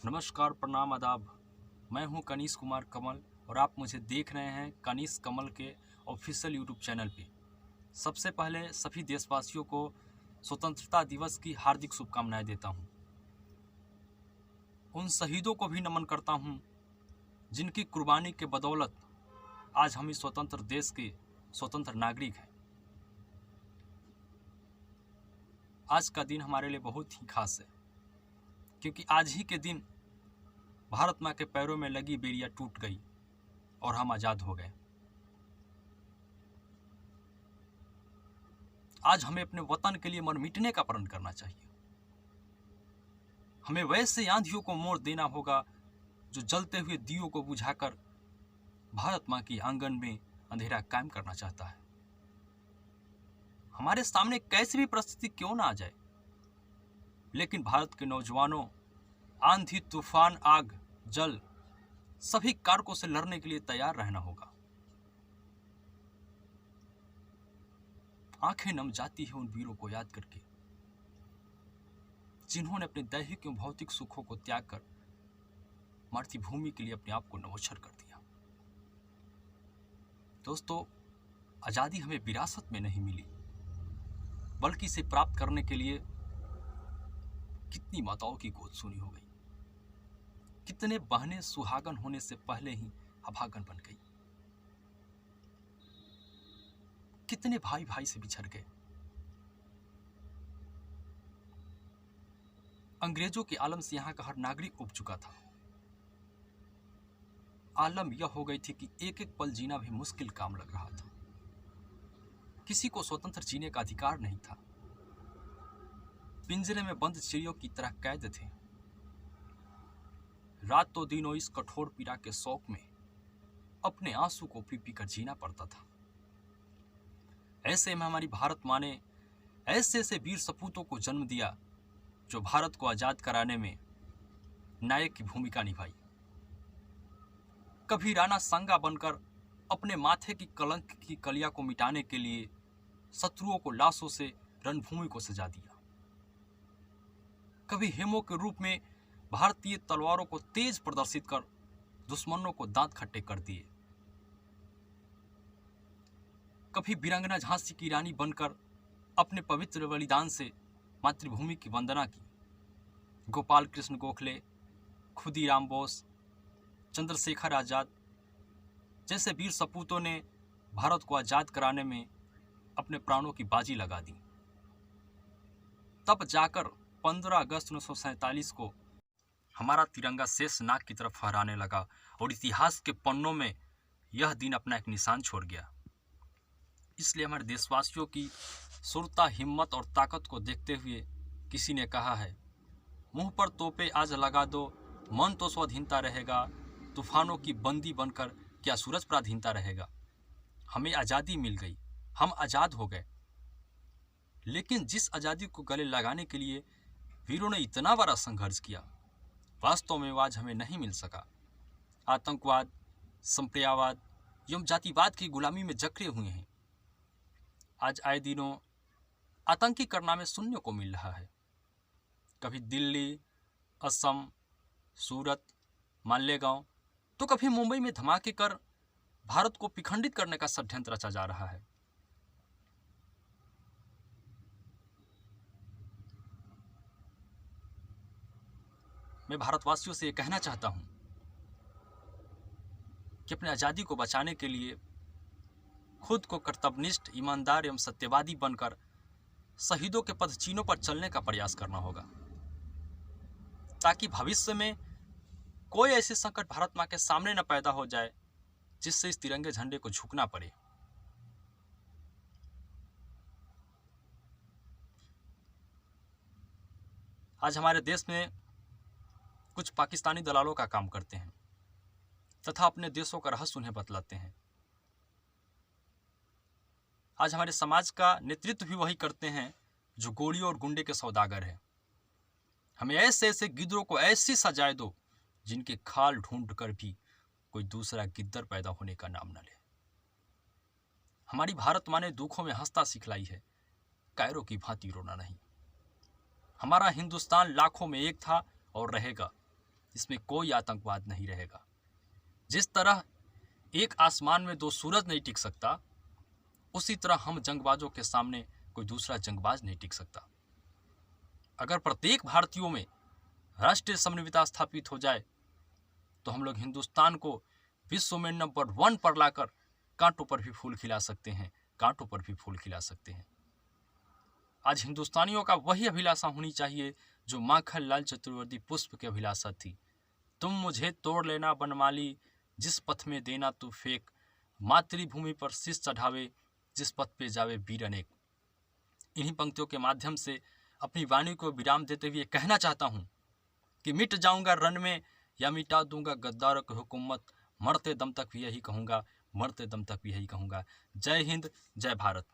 नमस्कार, प्रणाम, आदाब। मैं हूं कनीष कुमार कमल और आप मुझे देख रहे हैं कनीष कमल के ऑफिशियल यूट्यूब चैनल पे। सबसे पहले सभी देशवासियों को स्वतंत्रता दिवस की हार्दिक शुभकामनाएं देता हूं। उन शहीदों को भी नमन करता हूं जिनकी कुर्बानी के बदौलत आज हम इस स्वतंत्र देश के स्वतंत्र नागरिक हैं। आज का दिन हमारे लिए बहुत ही खास है क्योंकि आज ही के दिन भारत माँ के पैरों में लगी बेड़ियां टूट गई और हम आजाद हो गए। आज हमें अपने वतन के लिए मर मिटने का प्रण करना चाहिए। हमें वैसे आंधियों को मोड़ देना होगा जो जलते हुए दियों को बुझाकर भारत माँ की आंगन में अंधेरा कायम करना चाहता है। हमारे सामने कैसी भी परिस्थिति क्यों ना आ जाए, लेकिन भारत के नौजवानों आंधी, तूफान, आग, जल सभी कारकों से लड़ने के लिए तैयार रहना होगा। आंखें नम जाती है उन वीरों को याद करके जिन्होंने अपने दैहिक एवं भौतिक सुखों को त्याग कर मातृभूमि के लिए अपने आप को नवोच्छर कर दिया। दोस्तों, आजादी हमें विरासत में नहीं मिली, बल्कि इसे प्राप्त करने के लिए कितनी माताओं की गोद सुनी हो गई, कितने बहनें सुहागन होने से पहले ही अभागन बन गई, कितने भाई भाई से बिछड़ गए। अंग्रेजों के आलम से यहां का हर नागरिक उब चुका था। आलम यह हो गई थी कि एक एक पल जीना भी मुश्किल काम लग रहा था। किसी को स्वतंत्र जीने का अधिकार नहीं था। पिंजरे में बंद चिड़ियों की तरह कैद थे। रातों दिनों इस कठोर पीड़ा के शौक में अपने आंसू को पी पी कर जीना पड़ता था। ऐसे में हमारी भारत माँ ने ऐसे ऐसे वीर सपूतों को जन्म दिया जो भारत को आजाद कराने में नायक की भूमिका निभाई। कभी राणा सांगा बनकर अपने माथे की कलंक की कलिया को मिटाने के लिए शत्रुओं को लाशों से रणभूमि को सजा दिया। कभी हेमो के रूप में भारतीय तलवारों को तेज प्रदर्शित कर दुश्मनों को दांत खट्टे कर दिए। कभी वीरांगना झांसी की रानी बनकर अपने पवित्र बलिदान से मातृभूमि की वंदना की। गोपाल कृष्ण गोखले, खुदीराम बोस, चंद्रशेखर आजाद जैसे वीर सपूतों ने भारत को आजाद कराने में अपने प्राणों की बाजी लगा दी। तब जाकर 15 अगस्त 1947 को हमारा तिरंगा शेष नाग की तरफ फहराने लगा और इतिहास के पन्नों में यह दिन अपना एक निशान छोड़ गया। इसलिए हमारे देशवासियों की सुरता, हिम्मत और ताकत को देखते हुए किसी ने कहा है, मुंह पर तोपे आज लगा दो, मन तो स्वाधीनता रहेगा, तूफानों की बंदी बनकर क्या सूरज पराधीनता रहेगा। हमें आज़ादी मिल गई, हम आज़ाद हो गए, लेकिन जिस आज़ादी को गले लगाने के लिए वीरों ने इतना बड़ा संघर्ष किया, वास्तव में आज हमें नहीं मिल सका। आतंकवाद, संप्रदायवाद एवं जातिवाद की गुलामी में जकड़े हुए हैं। आज आए दिनों आतंकी कारनामे सुनने को मिल रहा है। कभी दिल्ली, असम, सूरत, मालेगांव तो कभी मुंबई में धमाके कर भारत को विखंडित करने का षड्यंत्र रचा जा रहा है। मैं भारतवासियों से ये कहना चाहता हूं कि अपनी आज़ादी को बचाने के लिए खुद को कर्तव्यनिष्ठ, ईमानदार एवं सत्यवादी बनकर शहीदों के पदचिन्हों पर चलने का प्रयास करना होगा, ताकि भविष्य में कोई ऐसे संकट भारत माँ के सामने न पैदा हो जाए जिससे इस तिरंगे झंडे को झुकना पड़े। आज हमारे देश में कुछ पाकिस्तानी दलालों का काम करते हैं तथा अपने देशों का रहस्य उन्हें बतलाते हैं। आज हमारे समाज का नेतृत्व भी वही करते हैं जो गोलियों और गुंडे के सौदागर हैं। हमें ऐसे ऐसे गिद्धों को ऐसी सजाए दो जिनके खाल ढूंढ कर भी कोई दूसरा गिद्दर पैदा होने का नाम न ले। हमारी भारत माँ ने दुखों में हंसता सिखलाई है, कायरों की भांति रोना नहीं। हमारा हिंदुस्तान लाखों में एक था और रहेगा, इसमें कोई आतंकवाद नहीं रहेगा। जिस तरह एक आसमान में दो सूरज नहीं टिक सकता, उसी तरह हम जंगबाजों के सामने कोई दूसरा जंगबाज नहीं टिक सकता। अगर प्रत्येक भारतीयों में राष्ट्रीय समन्विता स्थापित हो जाए तो हम लोग हिंदुस्तान को विश्व में नंबर 1 पर लाकर कांटों पर भी फूल खिला सकते हैं, कांटों पर भी फूल खिला सकते हैं। आज हिंदुस्तानियों का वही अभिलाषा होनी चाहिए जो माखन लाल चतुर्वेदी पुष्प की अभिलाषा थी। तुम मुझे तोड़ लेना बनमाली, जिस पथ में देना तू फेंक, मातृभूमि पर शीश चढ़ावे, जिस पथ पे जावे वीर अनेक। इन्हीं पंक्तियों के माध्यम से अपनी वाणी को विराम देते हुए कहना चाहता हूँ कि मिट जाऊंगा रण में या मिटा दूंगा गद्दारों की हुकूमत, मरते दम तक भी यही कहूँगा, मरते दम तक भी यही कहूँगा। जय हिंद, जय भारत।